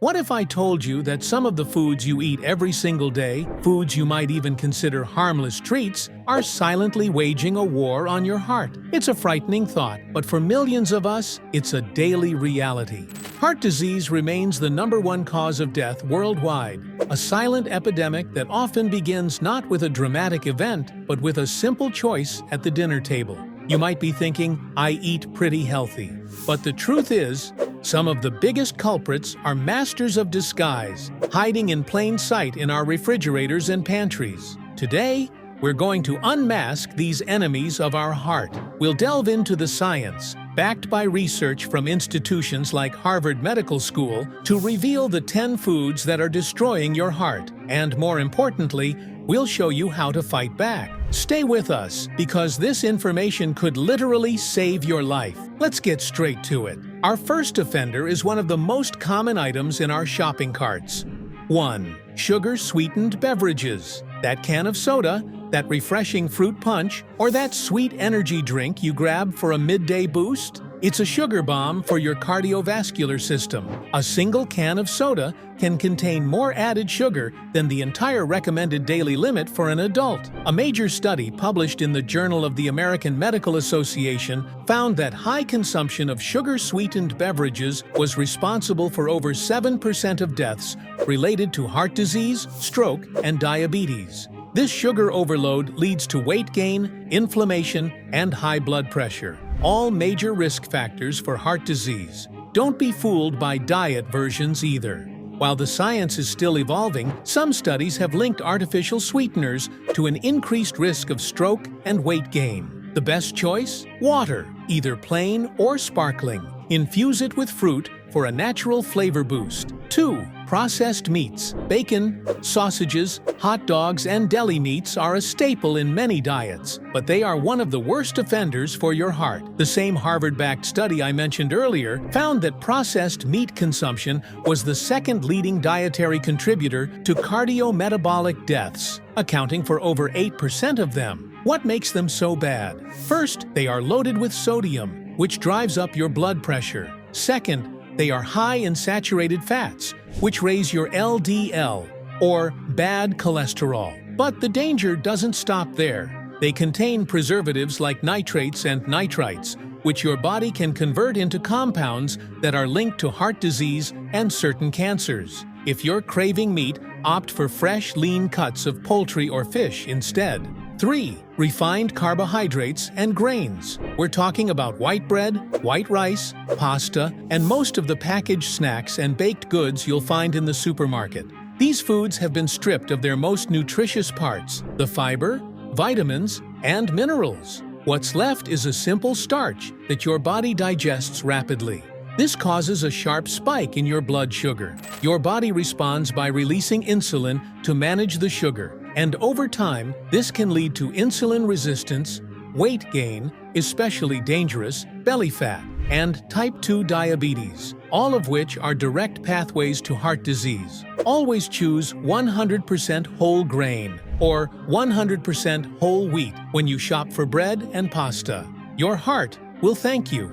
What if I told you that some of the foods you eat every single day, foods you might even consider harmless treats, are silently waging a war on your heart? It's a frightening thought, but for millions of us, it's a daily reality. Heart disease remains the #1 cause of death worldwide, a silent epidemic that often begins not with a dramatic event, but with a simple choice at the dinner table. You might be thinking, I eat pretty healthy. But the truth is, some of the biggest culprits are masters of disguise, hiding in plain sight in our refrigerators and pantries. Today, we're going to unmask these enemies of our heart. We'll delve into the science, backed by research from institutions like Harvard Medical School, to reveal the 10 foods that are destroying your heart. And more importantly, we'll show you how to fight back. Stay with us, because this information could literally save your life. Let's get straight to it. Our first offender is one of the most common items in our shopping carts. 1. Sugar-sweetened beverages. That can of soda, that refreshing fruit punch, or that sweet energy drink you grab for a midday boost? It's a sugar bomb for your cardiovascular system. A single can of soda can contain more added sugar than the entire recommended daily limit for an adult. A major study published in the Journal of the American Medical Association found that high consumption of sugar-sweetened beverages was responsible for over 7% of deaths related to heart disease, stroke, and diabetes. This sugar overload leads to weight gain, inflammation, and high blood pressure, all major risk factors for heart disease. Don't be fooled by diet versions either. While the science is still evolving, some studies have linked artificial sweeteners to an increased risk of stroke and weight gain. The best choice? Water, either plain or sparkling. Infuse it with fruit for a natural flavor boost. 2. Processed meats. Bacon, sausages, hot dogs, and deli meats are a staple in many diets, but they are one of the worst offenders for your heart. The same Harvard-backed study I mentioned earlier found that processed meat consumption was the second leading dietary contributor to cardiometabolic deaths, accounting for over 8% of them. What makes them so bad? First, they are loaded with sodium, which drives up your blood pressure. Second, they are high in saturated fats, which raise your LDL, or bad cholesterol. But the danger doesn't stop there. They contain preservatives like nitrates and nitrites, which your body can convert into compounds that are linked to heart disease and certain cancers. If you're craving meat, opt for fresh, lean cuts of poultry or fish instead. 3. Refined carbohydrates and grains. We're talking about white bread, white rice, pasta, and most of the packaged snacks and baked goods you'll find in the supermarket. These foods have been stripped of their most nutritious parts, the fiber, vitamins, and minerals. What's left is a simple starch that your body digests rapidly. This causes a sharp spike in your blood sugar. Your body responds by releasing insulin to manage the sugar. And over time, this can lead to insulin resistance, weight gain, especially dangerous, belly fat, and type 2 diabetes, all of which are direct pathways to heart disease. Always choose 100% whole grain or 100% whole wheat when you shop for bread and pasta. Your heart will thank you.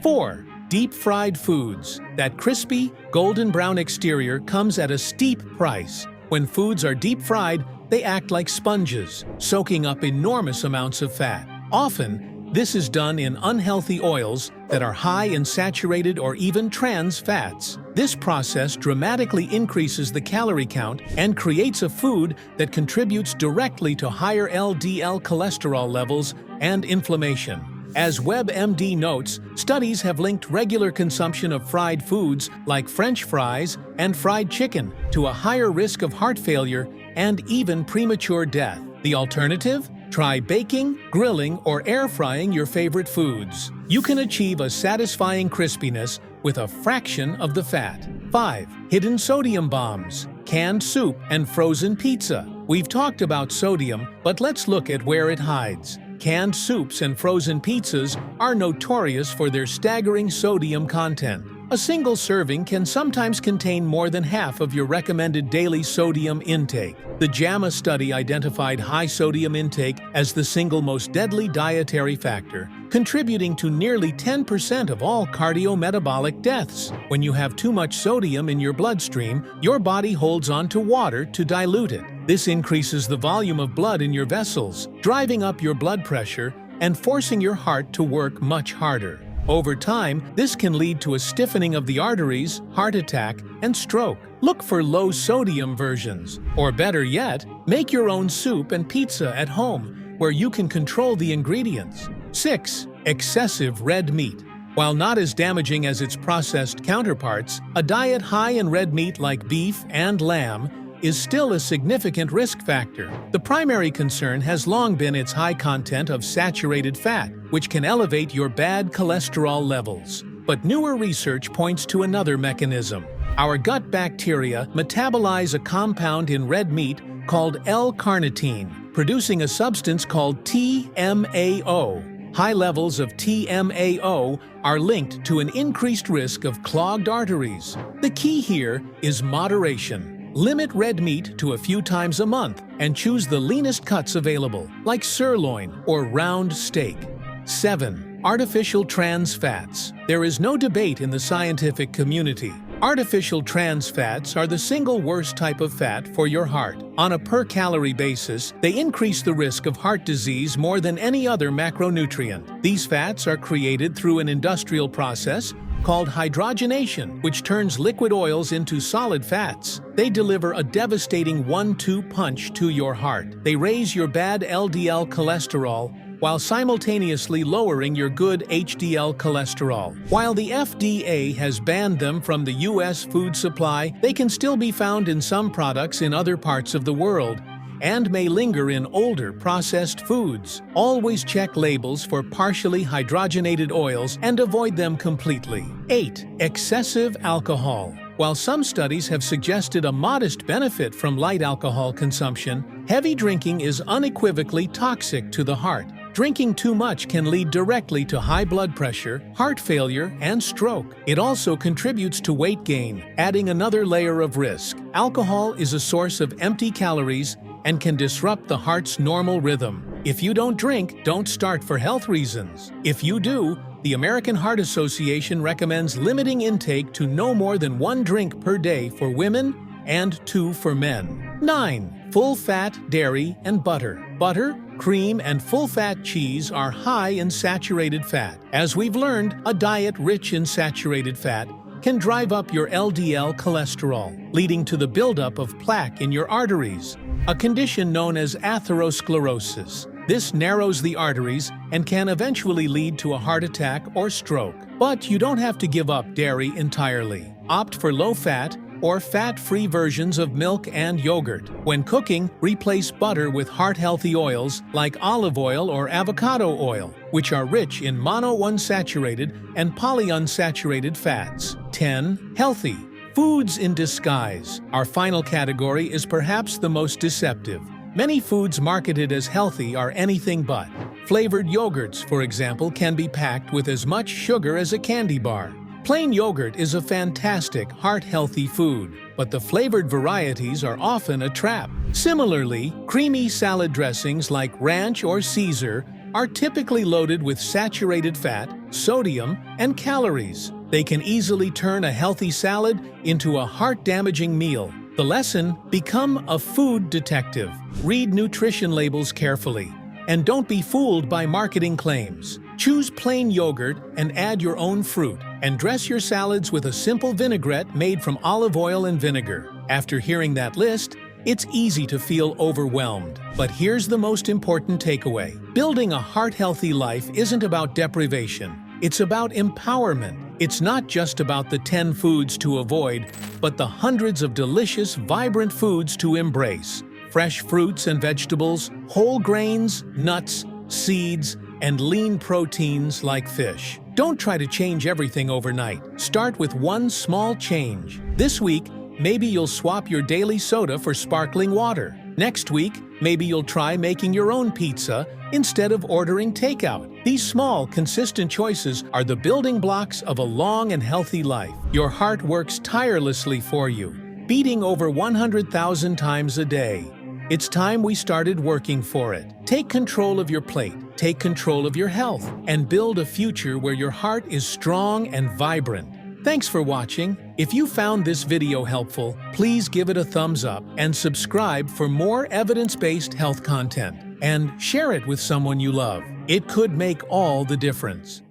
4. Deep-fried foods. That crispy, golden brown exterior comes at a steep price. When foods are deep-fried, they act like sponges, soaking up enormous amounts of fat. Often, this is done in unhealthy oils that are high in saturated or even trans fats. This process dramatically increases the calorie count and creates a food that contributes directly to higher LDL cholesterol levels and inflammation. As WebMD notes, studies have linked regular consumption of fried foods like French fries and fried chicken to a higher risk of heart failure and even premature death. The alternative? Try baking, grilling, or air frying your favorite foods. You can achieve a satisfying crispiness with a fraction of the fat. 5. Hidden sodium bombs. Canned soup and frozen pizza. We've talked about sodium, but let's look at where it hides. Canned soups and frozen pizzas are notorious for their staggering sodium content. A single serving can sometimes contain more than half of your recommended daily sodium intake. The JAMA study identified high sodium intake as the single most deadly dietary factor, contributing to nearly 10% of all cardiometabolic deaths. When you have too much sodium in your bloodstream, your body holds on to water to dilute it. This increases the volume of blood in your vessels, driving up your blood pressure and forcing your heart to work much harder. Over time, this can lead to a stiffening of the arteries, heart attack, and stroke. Look for low-sodium versions. Or better yet, make your own soup and pizza at home, where you can control the ingredients. 6. Excessive red meat. While not as damaging as its processed counterparts, a diet high in red meat like beef and lamb is still a significant risk factor. The primary concern has long been its high content of saturated fat, which can elevate your bad cholesterol levels. But newer research points to another mechanism. Our gut bacteria metabolize a compound in red meat called L-carnitine, producing a substance called TMAO. High levels of TMAO are linked to an increased risk of clogged arteries. The key here is moderation. Limit red meat to a few times a month and choose the leanest cuts available, like sirloin or round steak. 7. Artificial trans fats. There is no debate in the scientific community. Artificial trans fats are the single worst type of fat for your heart. On a per-calorie basis, they increase the risk of heart disease more than any other macronutrient. These fats are created through an industrial process called hydrogenation, which turns liquid oils into solid fats. They deliver a devastating 1-2 punch to your heart. They raise your bad LDL cholesterol while simultaneously lowering your good HDL cholesterol. While the FDA has banned them from the U.S. food supply, they can still be found in some products in other parts of the world and may linger in older processed foods. Always check labels for partially hydrogenated oils and avoid them completely. 8. Excessive alcohol. While some studies have suggested a modest benefit from light alcohol consumption, heavy drinking is unequivocally toxic to the heart. Drinking too much can lead directly to high blood pressure, heart failure, and stroke. It also contributes to weight gain, adding another layer of risk. Alcohol is a source of empty calories and can disrupt the heart's normal rhythm. If you don't drink, don't start for health reasons. If you do, the American Heart Association recommends limiting intake to no more than 1 drink per day for women and 2 for men. 9. Full-fat dairy and butter. Butter, cream, and full-fat cheese are high in saturated fat. As we've learned, a diet rich in saturated fat can drive up your LDL cholesterol, leading to the buildup of plaque in your arteries, a condition known as atherosclerosis. This narrows the arteries and can eventually lead to a heart attack or stroke. But you don't have to give up dairy entirely. Opt for low-fat or fat-free versions of milk and yogurt. When cooking, replace butter with heart-healthy oils like olive oil or avocado oil, which are rich in monounsaturated and polyunsaturated fats. 10. Healthy. Foods in disguise. Our final category is perhaps the most deceptive. Many foods marketed as healthy are anything but. Flavored yogurts, for example, can be packed with as much sugar as a candy bar. Plain yogurt is a fantastic, heart-healthy food, but the flavored varieties are often a trap. Similarly, creamy salad dressings like ranch or Caesar are typically loaded with saturated fat, sodium, and calories. They can easily turn a healthy salad into a heart-damaging meal. The lesson: become a food detective. Read nutrition labels carefully, and don't be fooled by marketing claims. Choose plain yogurt and add your own fruit, and dress your salads with a simple vinaigrette made from olive oil and vinegar. After hearing that list, it's easy to feel overwhelmed. But here's the most important takeaway. Building a heart-healthy life isn't about deprivation. It's about empowerment. It's not just about the 10 foods to avoid, but the hundreds of delicious, vibrant foods to embrace. Fresh fruits and vegetables, whole grains, nuts, seeds, and lean proteins like fish. Don't try to change everything overnight. Start with one small change. This week, maybe you'll swap your daily soda for sparkling water. Next week, maybe you'll try making your own pizza instead of ordering takeout. These small, consistent choices are the building blocks of a long and healthy life. Your heart works tirelessly for you, beating over 100,000 times a day. It's time we started working for it. Take control of your plate, take control of your health, and build a future where your heart is strong and vibrant. Thanks for watching. If you found this video helpful, please give it a thumbs up and subscribe for more evidence-based health content. And share it with someone you love. It could make all the difference.